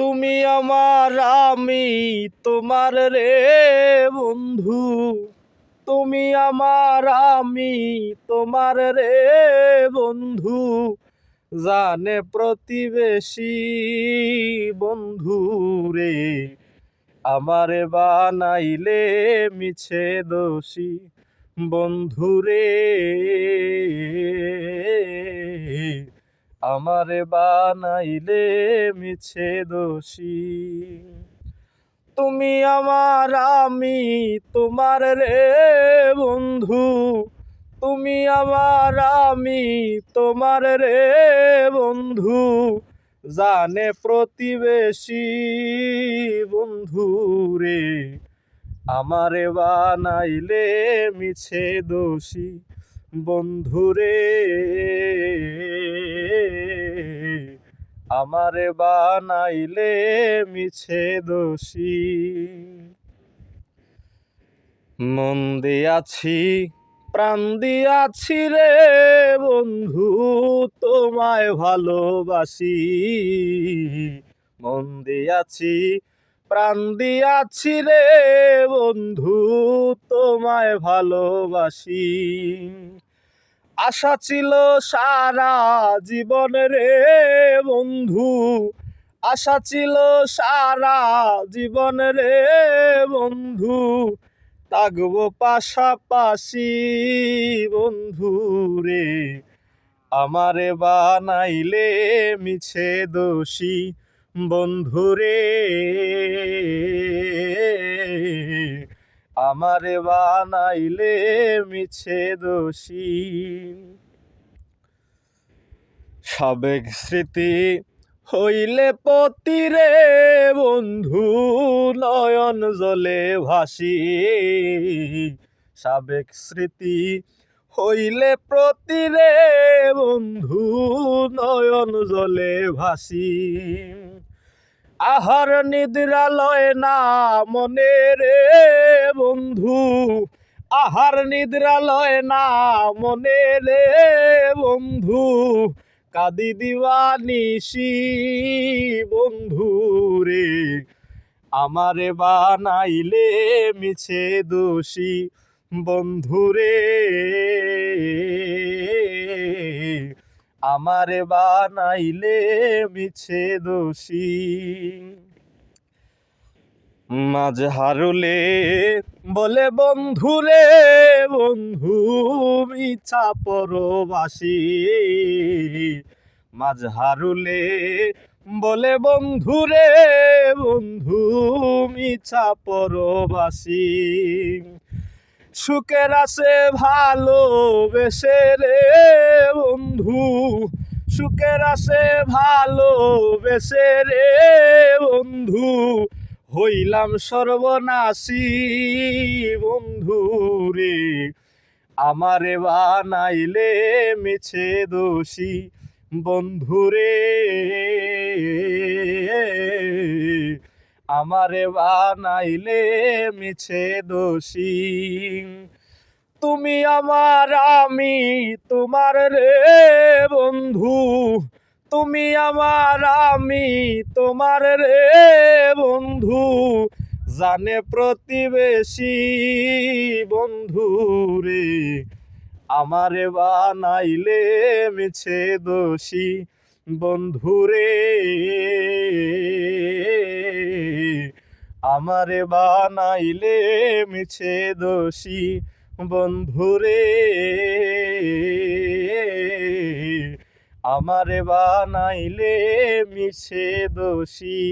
তুমি আমার আমি তোমার রে বন্ধু, তুমি আমার আমি তোমার রে বন্ধু, জানে প্রতিবেশী বন্ধু রে, আমারে বানাইলে মিছে দোষী বন্ধু রে, আমারে বানাইলে মিছে দোষী। তুমি আমার আমি তোমার রে বন্ধু, তুমি আমার আমি তোমার রে বন্ধু, জানে প্রতিবেশী বন্ধু রে, আমারে বানাইলে মিছে দোষী বন্ধু রে, আমারে বানাইলে মিছে দোষী। মন দিয়াছি প্রাণ দিয়াছি রে বন্ধু, তোমায় ভালোবাসি। মন দিয়াছি প্রাণ দিয়াছি রে বন্ধু, তোমায় ভালোবাসি। আশা ছিল সারা জীবন রে বন্ধু, আশা ছিল সারা জীবন রে বন্ধু, থাকবো পাশাপাশি বন্ধু রে, আমারে বানাইলে মিছে দোষী বন্ধু রে, আমারে বানাইলে মিছে দোষী। সাবেক স্মৃতি হইলে পতি রে বন্ধু, নয়ন জলে ভাসি। সাবেক স্মৃতি হইলে প্রতি রে বন্ধু, নয়ন জলে ভাসি। আহার নিদ্রা লয় না মনে রে বন্ধু, আহার নিদ্রা লয় না মনে রে বন্ধু, কাঁদি দিবানিশি বন্ধু রে, আমারে বানাইলে মিছে দোষী বন্ধু রে, আমারে বানাইলে মিছে দোষী। মাঝ হারুলে বলে বন্ধু রে বন্ধু, মিছা পরবাসী। মাঝ হারুলে বলে বন্ধু রে বন্ধু, মিছা পরবাসী। সুখের আছে ভালোবেসে রে বন্ধু, সুখের আছে ভালোবেসে রে বন্ধু, হইলাম সর্বনাশী বন্ধু রে, আমারে বানাইলে মিছে দোষী বন্ধু রে, আমারে বানাইলে মিছে দোষী। তুমি আমার আমি তোমার রে বন্ধু, তুমি আমার আমি তোমার রে বন্ধু, জানে প্রতিবেশী বন্ধু রে, আমারে বানাইলে মিছে দোষী বন্ধু রে, আমারে বানাইলে মিছে দোষী বন্ধু রে, আমারে বানাইলে মিছে দোষী।